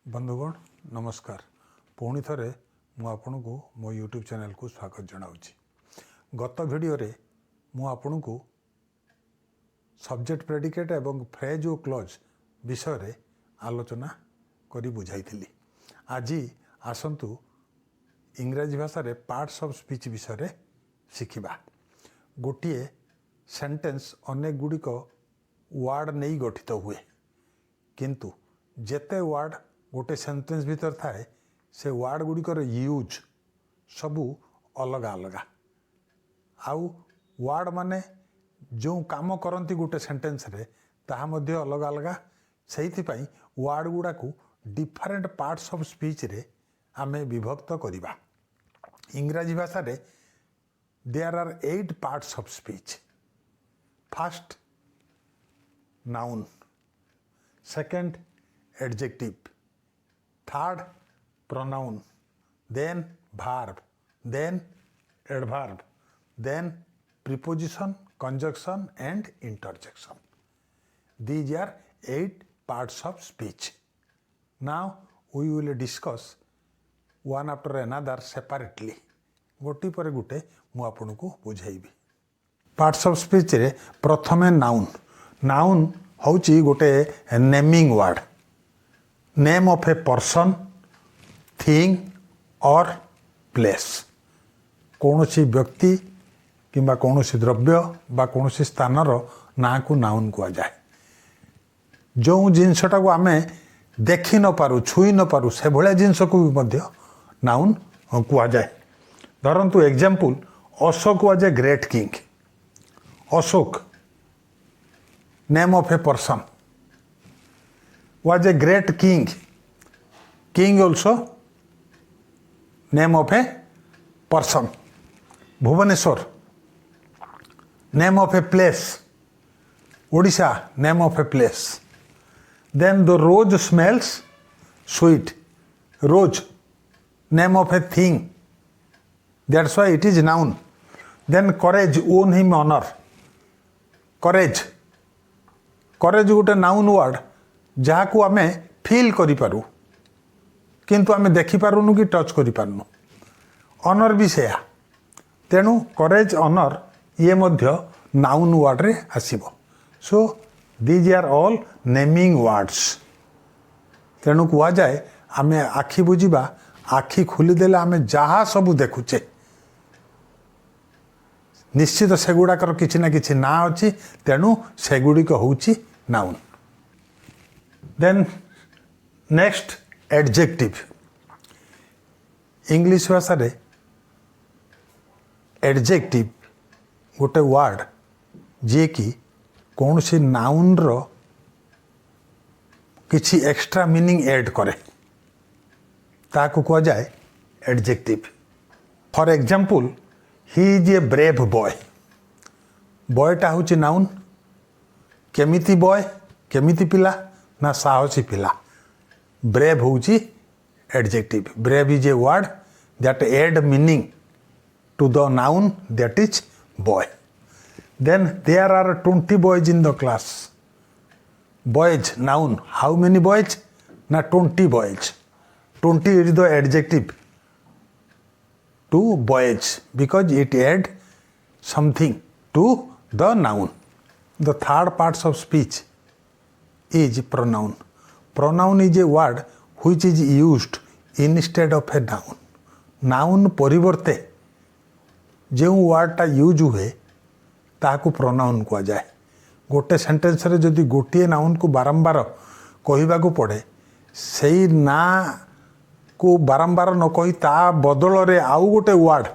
बंधुगण नमस्कार। पुणी थे मुझे मो यूट्यूब चैनल को स्वागत जनाऊँगी। गत वीडियो रे मुझे को सब्जेक्ट प्रेडिकेट एवं फ्रेज और क्लॉज विषय रे आलोचना करी बुझाई। आज आसतु इंग्राजी भाषा रे पार्ट्स ऑफ स्पीच विषय रे शिखिबा। गोटे सेंटेंस अनेक गुड़िक वार्ड नहीं गठित हुए, किंतु जेते वार्ड गोटे सेंटेंस भीतर थाए से वार्ड गुड़िकर यूज सबू अलग अलग। आउ वार्ड माने जो काम करती गोटे सेंटेंस रे ताहा मध्य अलग अलग। से वार्ड गुड़ा को डिफरेंट पार्ट्स ऑफ स्पीच रे आमे विभक्त करिबा। इंग्राजी भाषा रे there are 8 parts of speech. First noun, second adjective, third pronoun, then verb, then adverb, then preposition, conjunction and interjection. These are 8 parts of speech. Now we will discuss one after another separately. गोटी पर गुटे मु आपन को बुझाइबी। Parts of speech रे प्रथमे noun. Noun होची गोटे naming word, name of a person, thing और प्लेस। कौन सी व्यक्ति किंबा कौन सी द्रव्य बा कौन सी स्थानर ना को नाउन कह जाए। जो जिनसटा को आमे देखि न पारू, छुई न पारू, से भले जिनस को भी मध्य नाउन कह जाए। धरंतु example, Ashok was a great king. Ashok name of a person, was a great king. King also name of a person. Bhubaneswar name of a place. Odisha name of a place. Then the rose smells sweet. Rose name of a thing. That's why it is noun. Then courage, own him honor. Courage. Courage गोटे noun word जहाँ को आमे feel करि पारू, किंतु आमे देखि पारुनु कि touch करि पारुनु। ऑनर भी सेया। तेणु करेज, ऑनर ये मध्य नाउन वर्ड रे आसीबो। So these are all naming words. तेणु कुआ जाए आमे आखि बुझिबा, आखि खुली देले आमे जहाँ सबू देखुचे निश्चित सेगुड़ाकर किछि ना किछि ना अछि। तेणु सेगुड़िक होउछि noun. Then next adjective. English भाषा रे एडजेक्टिव गोटे वर्ड जे कि कौन सी नाउन रो किसी एक्स्ट्रा मीनिंग ऐड करे ताको कह जाए adjective. For example, he is a brave boy. बॉयटा होची नाउन। केमिति बॉय, केमिति पिला ना साहसी पिला। ब्रेव होची adjective. Brave is a word that add meaning to the noun that is boy. Then there are 20 boys in the class. Boys noun, how many boys ना 20 boys. 20 is the adjective to boys because it add something to the noun. The third parts of speech is pronoun. Pronoun is a word which is used instead of a noun. Noun परिवर्ते जो वर्डटा use हुए ताकू pronoun कह जाए। गोटे sentence रे जदि गोटे noun को बारंबार कहवा को पड़े, सही ना को बारंबार न कही ता बदल रे आउ गोटे वर्ड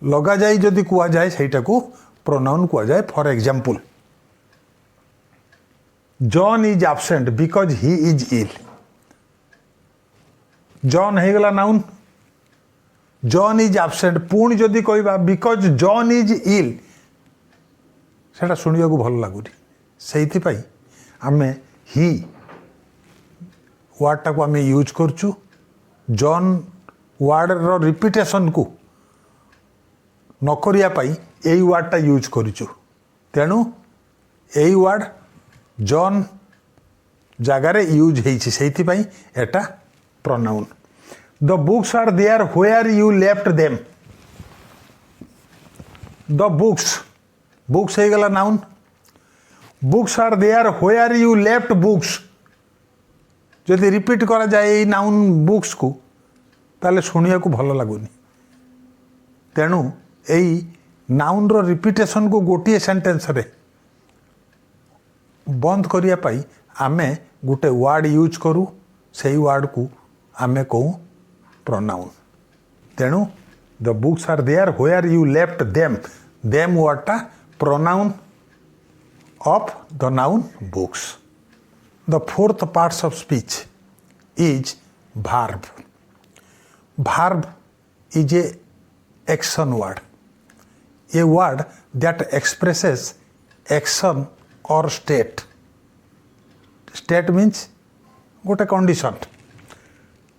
लगा जाए जदि कह जाए सेटा को प्रोनाउन कह जाए। For example, John is absent because he is ill. John है गला नाउन। John is absent पुणी जदि कहबा because John is ill, सेटा सुनिया को भल लागुनी। सेइथि पई आमे ही वर्डटा को आमे यूज करचु। जॉन वर्ड रो रिपीटेशन को न करिया पई एई वर्डटा यूज करचु। तेणु एई वर्ड जॉन जगार यूज ହେଇଛି ସେଇଥିପାଇଁ ଏଟା pronoun. The books are there where you left them. The books ହେଇଗଲା noun. Books are there where you left books. ଯଦି ରିପିଟ୍ କରାଯାଏ ଏଇ ନାଉନ୍ ବୁକ୍ସକୁ ତାହେଲେ ଶୁଣିବାକୁ ଭଲ ଲାଗୁନି. ତେଣୁ ଏଇ ନାଉନ୍ର ରିପିଟେସନ୍କୁ ଗୋଟିଏ ସେଣ୍ଟେନ୍ସରେ ବନ୍ଦ କରିବା ପାଇଁ ଆମେ ଗୋଟେ ୱାର୍ଡ଼ ୟୁଜ୍ କରୁ. ସେଇ ୱାର୍ଡ଼କୁ ଆମେ କହୁ pronoun. ତେଣୁ the books are there where you left them. them ୱାର୍ଡ଼ଟା pronoun of the noun books. The fourth parts of speech is verb. Verb is a action word. A word that expresses action or state. State means gote condition.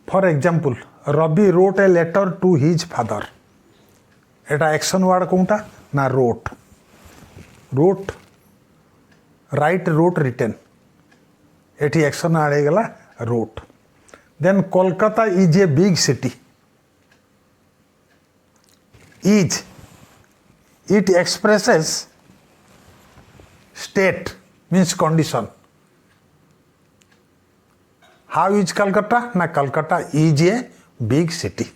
For example, Ravi wrote a letter to his father. Eta action word kounta na wrote. Wrote, write, wrote, written. एटी action आड़ेगला wrote. Then Kolkata is a big city. Is it expresses state means condition. How is Calcutta? Na Calcutta is a big city.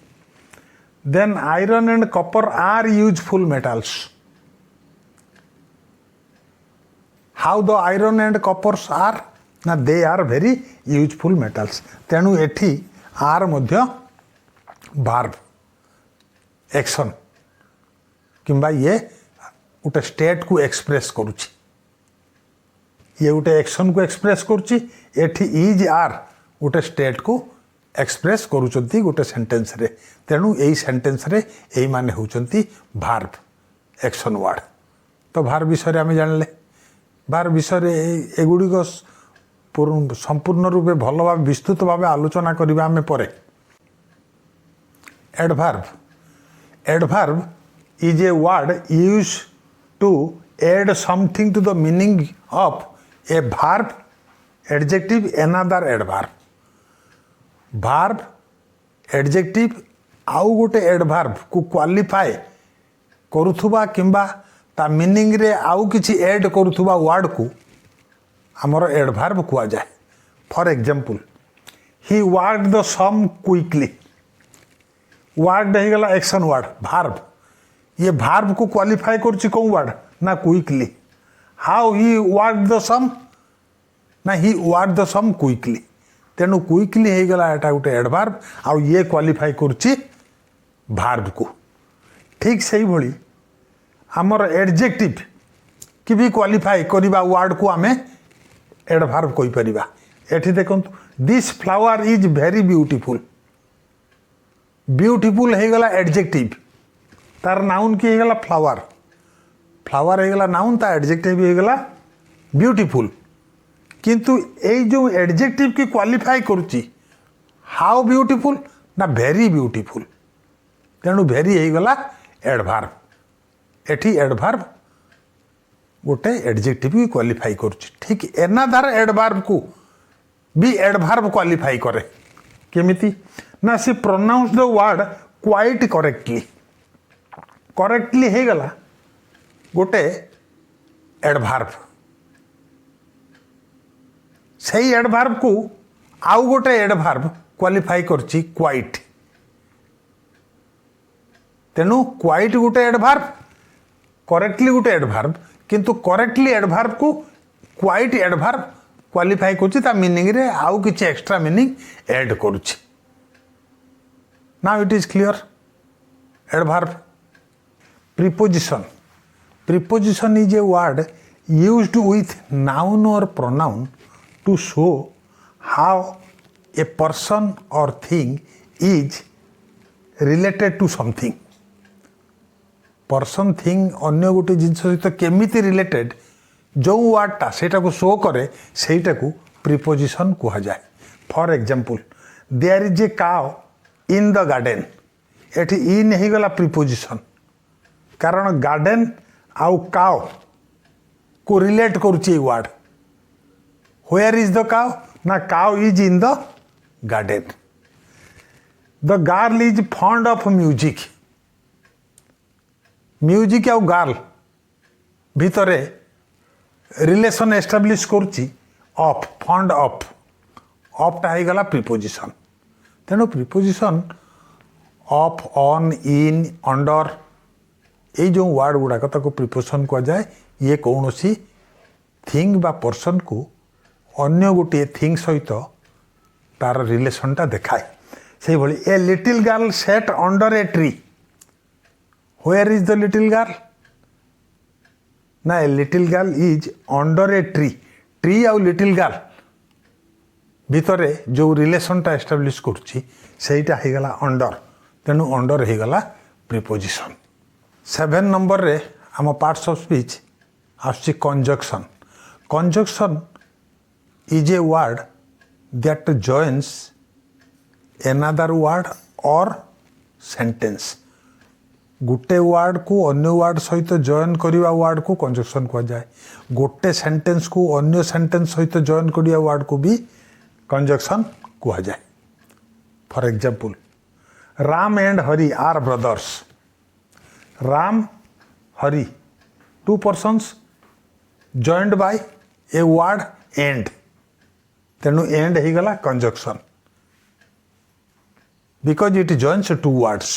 Then iron and copper are useful metals. How the iron and coppers are? ना they are very useful metals. तेणु एठी are Madhya verb action किंबा ये गोटे state को express करुच्ची. ये गोटे action को एक्सप्रेस करुच्ची. एठी इज आर गोटे स्टेट को एक्सप्रेस करुचंती गोटे सेंटेंस रे. तेणु एई सेंटेंस रे एई माने होचंती वर्ब एक्शन वर्ड. तो वर्ब विषय आम जानले. वर्ब विषय एगुड़िक संपूर्ण रूपे भल भाव विस्तृत भाव आलोचना करबा आमे परे. Adverb. Adverb is a word used to add something to the meaning of a verb, adjective, another adverb. Verb, adjective आउ गोटे एडवर्ब को क्वालिफाए करुथुबा किंबा ता मीनिंग रे आउ किछि ऐड करुथुबा वर्ड को आमर एडवर्ब कुआ जाए. For example, he worked the sum quickly. Worked हो गला एक्शन वर्ड वर्ब. ये वर्ब को क्वालिफाई करछि कोन वर्ड ना quickly. How he worked the sum ना he worked the sum quickly. तेणु क्विकली हो गला एटा गोटे एडवर्ब आ ये क्वालिफाई करछि वर्ब को. ठीक सही भली आमर एडजेक्टिव कि भी क्वालिफाई करबा वर्ड को आमे एडवर्ब कहि परिबा. एठी देखंतु, this flower is very beautiful. Beautiful हो गला एडजेक्टिव. तार नाउन की हो गला फ्लावर. फ्लावर हो गला नाउन, ता एडजेक्टिव हो गला ब्यूटीफुल. किंतु ए जो एडजेक्टिव की क्वालिफाई करुच्ची हाउ ब्यूटीफुल ना वेरी ब्यूटीफुल. तेणु वेरी हो गला एडवर्ब. एठी एडवर्ब गोटे एडजेक्टिव की क्वालिफाई करुच्ची. ठीक एनादर एडवर्ब को भी एडवर्ब क्वालिफाई करे. केमिति ना she pronounce the word quite correctly. Correctly हो गला गोटे एडवर्ब. सही एडवर्ब को आउ गोटे एडवर्ब क्वालिफाई करछि क्वाइट. तेणु क्वाइट गोटे एडवर्ब, करेक्टली गोटे एडवर्ब. किंतु करेक्टली एडवर्ब को क्वाइट एडवर्ब क्वालिफाई करछि ता मीनिंग रे आउ किछि एक्स्ट्रा मीनिंग ऐड करुछि. Now it is clear. Adverb. Preposition. Preposition is a word used with noun or pronoun to show how a person or thing is related to something. Person thing अन्य गोटे जिन सहित केमिति related जो वर्डटा सेटा को show करे सेटा को प्रीपोजिशन कहा जाए. For example, there is a cow in the garden. एठी इन हो गला प्रीपोजिशन. कारण गार्डन आउ काउ को रिलेट करुची word. Where is the cow? ना cow is in the garden. The girl is fond of music. Music आउ girl भितरे रिलेशन एस्टाब्लिश करुच्ची ऑफ, फॉन्ड ऑफ। ऑफटा हो गला प्रिपोजिशन। तेणु preposition of, on, in, under ये जो वर्ड गुड़ाक ताको प्रिपोजिशन कह जाए। ये कौन सी थिंग बा पर्सन को अन्य गोटे थिंग सहित तार रिलेशनटा देखाए। से भली a little girl sat under a tree. Where is the little girl? ना a little girl is under a tree. Tree आउ लिटिल गर्ल भितरे जो रिलेशनटा एस्टाब्लिश करुच्ची सेटा हो गला अंडर। तेणु अंडर हो गला प्रिपोजिशन। 7 नंबर रे आम पार्ट्स ऑफ स्पीच आसुची conjunction. Conjunction is a word that joins another word और सेंटेंस। गोटे वर्ड को अन्य वर्ड सहित जॉइन करवा वर्ड को कंजक्शन कह जाए। गोटे सेंटेंस को अन्य सेंटेंस सहित जॉइन करवा वर्ड को भी कंजक्शन कह जाए। For example, Ram and Hari are brothers. Ram, Hari, 2 persons joined by a word and। तेणु एंड हो गला conjunction because it joins 2 words।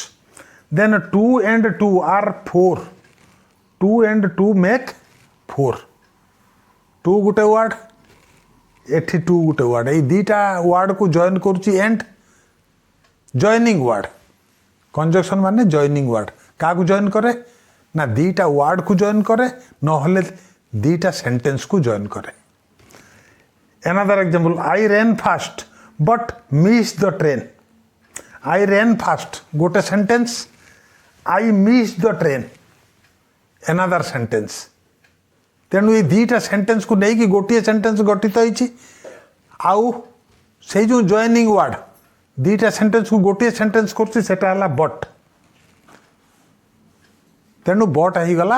then 2 and 2 are 4। 2 and 2 make 4। 2 गोटे वर्ड, एठी 2 गोटे वर्ड। ये दीटा वर्ड को जॉइन करुच्ची एंड। जॉइनिंग वर्ड कंजक्शन माने जॉइनिंग वर्ड। क्या जॉइन करे ना दीटा वर्ड को जॉइन करे, नहले दीटा सेंटेंस को जॉइन करे। Another example, I ran fast but miss the train. I ran fast गोटे sentence, I miss the train another sentence. तेणु ये दीटा सेंटेंस को लेकिन गोटे सेंटेंस गठित होइछि। आउ से जो जॉइनिंग वर्ड दीटा सेंटेंस को गोटे सेंटेंस करछि सेटा हला बट। तेणु बट हो गला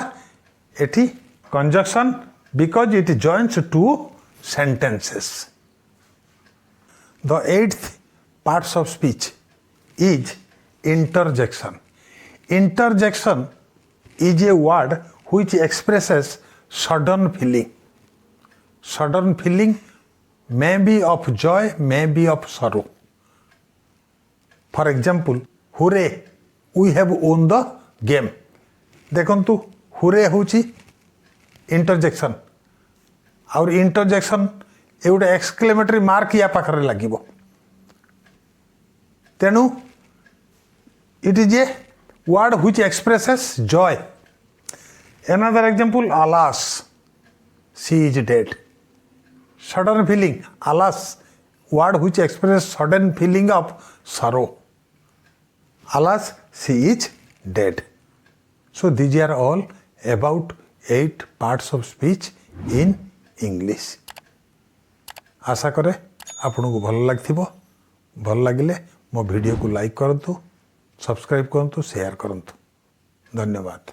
एठी conjunction because it joins 2 sentences। The 8th parts of speech is interjection। Interjection is a word which expresses sudden feeling। Sudden feeling may be of joy, may be of sorrow। For example, hooray, we have won the game। देखंतु हुरे होची interjection और interjection ए गोटे exclamatory mark या पाखरे लागिबो। तेणु it is a word which expresses Joy. Another example, alas, she is dead। Sudden feeling, alas, word which expresses sudden feeling of sorrow। alas, she is dead। So these are all about 8 parts of speech in English। आशा करे आपन को भल लगिथिबो। भल लागिले मो video को like करंतु, subscribe करंतु, share करंतु। धन्यवाद।